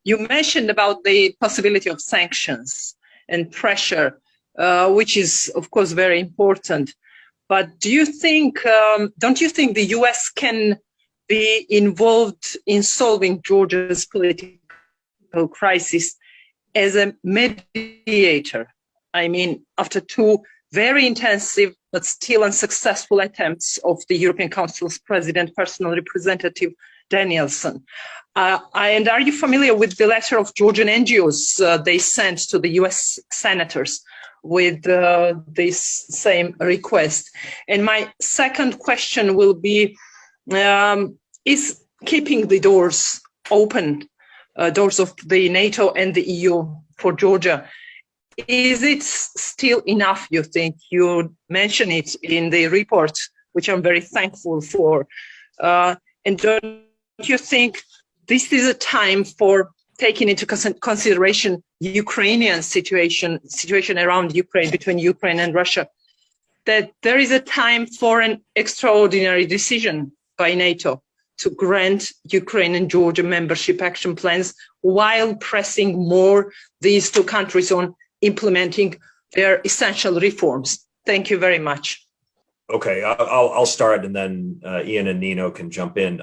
you mentioned about the possibility of sanctions and pressure, which is, of course, very important. But do you think, don't you think the US can be involved in solving Georgia's political crisis as a mediator? I mean, after two very intensive but still unsuccessful attempts of the European Council's President, personal representative Danielson. And are you familiar with the letter of Georgian NGOs they sent to the US senators with this same request? And my second question will be, is keeping the doors open, doors of the NATO and the EU for Georgia, is it still enough, you think? You mention it in the report, which I'm very thankful for. And don't you think this is a time for taking into consideration Ukrainian situation around Ukraine, between Ukraine and Russia, that there is a time for an extraordinary decision by NATO to grant Ukraine and Georgia membership action plans while pressing more these two countries on implementing their essential reforms? Thank you very much. Okay, I'll start, and then Ian and Nino can jump in.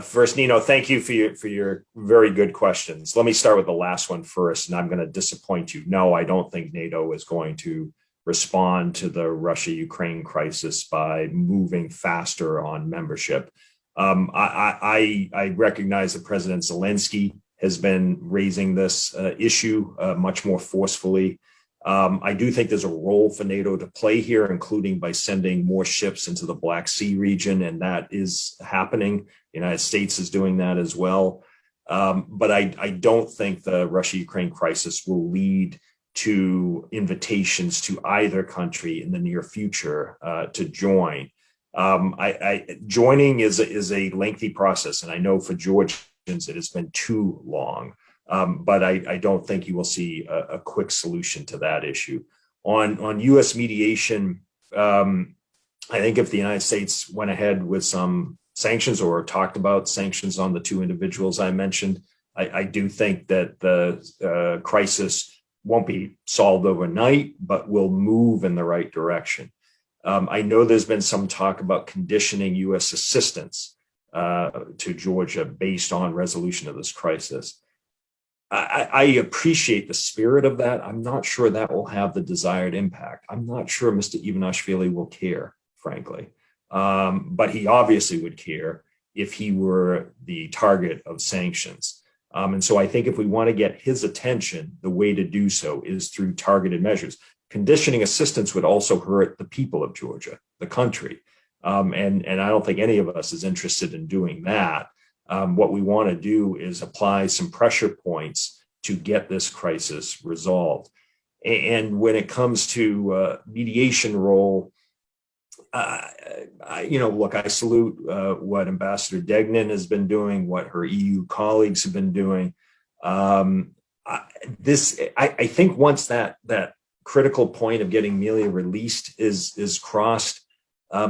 First, Nino, thank you for your very good questions. Let me start with the last one first, and I'm going to disappoint you. No, I don't think NATO is going to respond to the Russia-Ukraine crisis by moving faster on membership. I recognize that President Zelensky has been raising this issue much more forcefully. I do think there's a role for NATO to play here, including by sending more ships into the Black Sea region, and that is happening. The United States is doing that as well. But I don't think the Russia-Ukraine crisis will lead to invitations to either country in the near future to join. Joining is a lengthy process, and I know for Georgians it has been too long. But I don't think you will see a quick solution to that issue. On U.S. mediation, I think if the United States went ahead with some sanctions or talked about sanctions on the two individuals I mentioned, I do think that the crisis won't be solved overnight, but will move in the right direction. I know there's been some talk about conditioning U.S. assistance to Georgia based on resolution of this crisis. I appreciate the spirit of that. I'm not sure that will have the desired impact. I'm not sure Mr. Ivanišvili will care, frankly. But he obviously would care if he were the target of sanctions. And so I think if we want to get his attention, the way to do so is through targeted measures. Conditioning assistance would also hurt the people of Georgia, the country. And I don't think any of us is interested in doing that. What we want to do is apply some pressure points to get this crisis resolved. And when it comes to mediation role, look, I salute what Ambassador Degnan has been doing, what her EU colleagues have been doing. I think once that critical point of getting Melia released is crossed,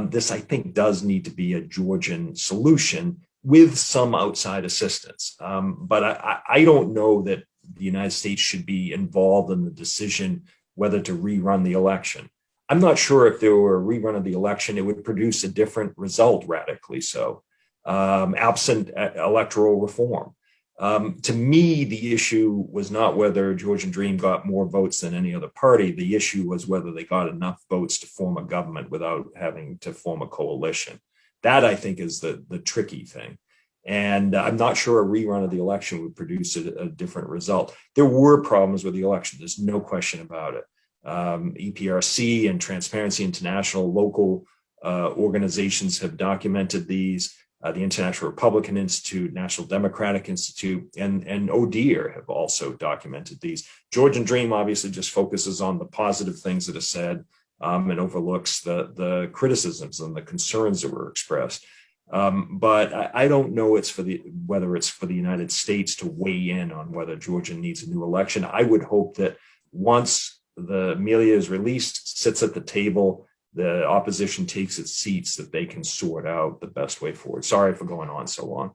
this, I think, does need to be a Georgian solution with some outside assistance. But I don't know that the United States should be involved in the decision whether to rerun the election. I'm not sure if there were a rerun of the election, it would produce a different result, radically so, absent electoral reform. To me, the issue was not whether Georgian Dream got more votes than any other party. The issue was whether they got enough votes to form a government without having to form a coalition. That, I think, is the tricky thing. And I'm not sure a rerun of the election would produce a different result. There were problems with the election. There's no question about it. EPRC and Transparency International, local organizations have documented these. The International Republican Institute, National Democratic Institute, and ODIHR have also documented these. Georgian Dream obviously just focuses on the positive things that are said and overlooks the criticisms and the concerns that were expressed. But I don't know whether it's for the United States to weigh in on whether Georgia needs a new election. I would hope that once the Melia is released, sits at the table, the opposition takes its seats, that they can sort out the best way forward. Sorry for going on so long.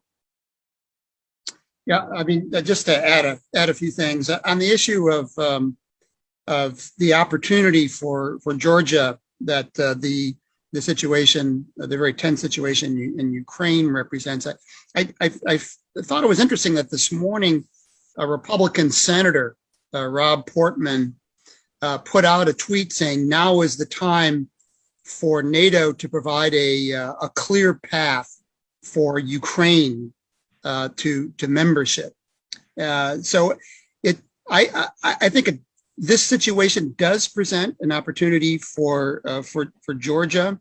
Yeah, I mean, just to add a few things on the issue of the opportunity for Georgia that the situation, the very tense situation in Ukraine represents. I thought it was interesting that this morning a Republican senator, Rob Portman, put out a tweet saying now is the time for NATO to provide a clear path for Ukraine to membership. So I think this situation does present an opportunity for Georgia.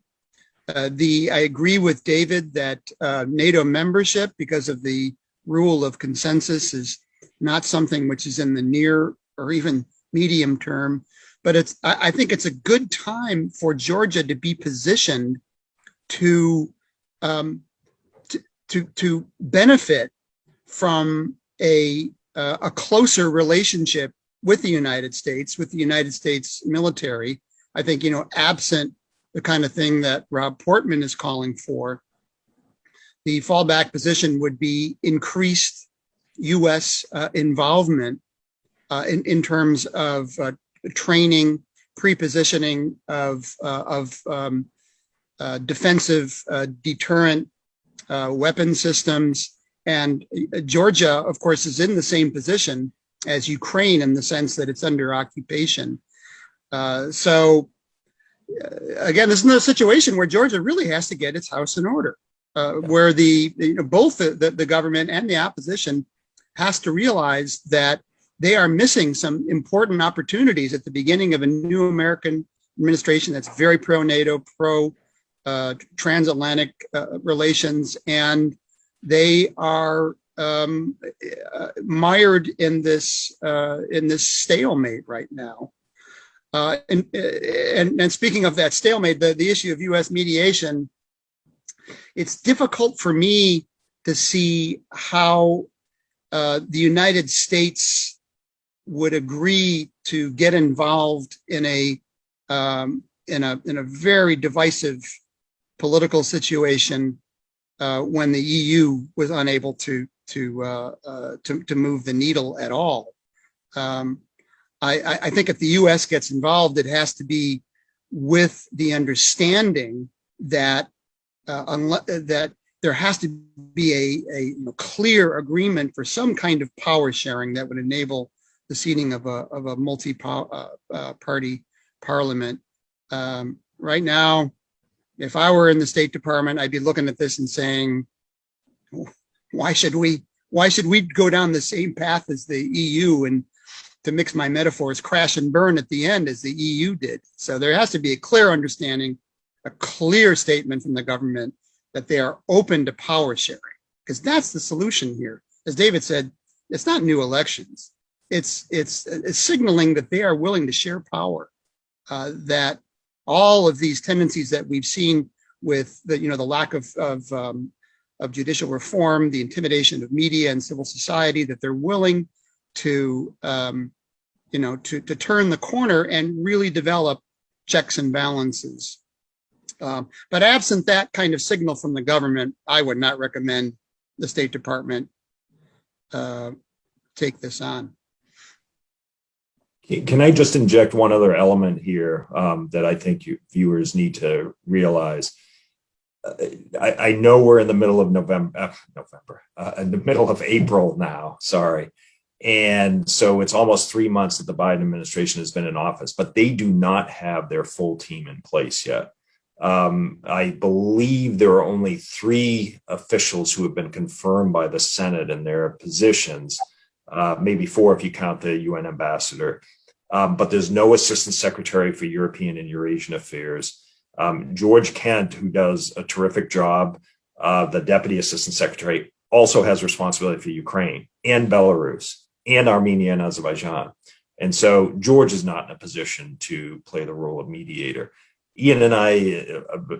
I agree with David that NATO membership, because of the rule of consensus, is not something which is in the near or even medium term. But I think it's a good time for Georgia to be positioned to benefit from a closer relationship with the United States military. I think, absent the kind of thing that Rob Portman is calling for, the fallback position would be increased U.S. involvement in terms of training, pre-positioning of defensive deterrent weapon systems. And Georgia, of course, is in the same position as Ukraine in the sense that it's under occupation. So again, this is another situation where Georgia really has to get its house in order, where both the government and the opposition has to realize that they are missing some important opportunities at the beginning of a new American administration that's very pro-NATO, pro-transatlantic relations, and they are mired in this stalemate right now. And speaking of that stalemate, the issue of U.S. mediation, it's difficult for me to see how the United States would agree to get involved in a very divisive political situation when the EU was unable to move the needle at all. I think if the U.S. gets involved, it has to be with the understanding that that there has to be a clear agreement for some kind of power sharing that would enable the seating of a multi-party parliament. Right now, if I were in the State Department, I'd be looking at this and saying, why should we go down the same path as the EU, and, to mix my metaphors, crash and burn at the end as the EU did? So there has to be a clear understanding, a clear statement from the government that they are open to power sharing, because that's the solution here. As David said, it's not new elections. It's signaling that they are willing to share power, that all of these tendencies that we've seen with the lack of judicial reform, the intimidation of media and civil society, that they're willing to turn the corner and really develop checks and balances. But absent that kind of signal from the government, I would not recommend the State Department take this on. Can I just inject one other element here that I think viewers need to realize? I know we're in the middle of in the middle of April now, sorry. And so it's almost 3 months that the Biden administration has been in office, but they do not have their full team in place yet. I believe there are only 3 officials who have been confirmed by the Senate in their positions, maybe 4 if you count the UN ambassador. But there's no assistant secretary for European and Eurasian affairs. George Kent, who does a terrific job, the deputy assistant secretary, also has responsibility for Ukraine and Belarus and Armenia and Azerbaijan. And so George is not in a position to play the role of mediator. Ian and I,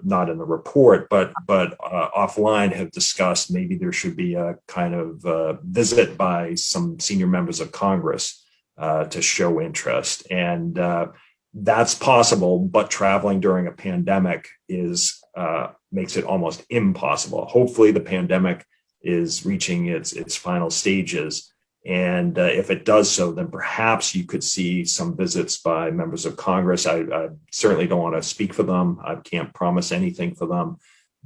not in the report, but offline, have discussed maybe there should be a kind of visit by some senior members of Congress to show interest. And that's possible, but traveling during a pandemic makes it almost impossible. Hopefully the pandemic is reaching its final stages. And if it does so, then perhaps you could see some visits by members of Congress. I certainly don't want to speak for them. I can't promise anything for them.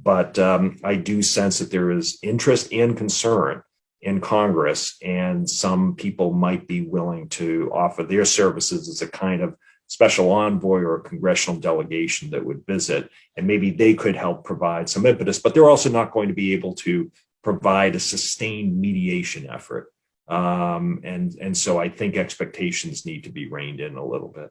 But I do sense that there is interest and concern in Congress, and some people might be willing to offer their services as a kind of special envoy or a congressional delegation that would visit, and maybe they could help provide some impetus, but they're also not going to be able to provide a sustained mediation effort. And so I think expectations need to be reined in a little bit.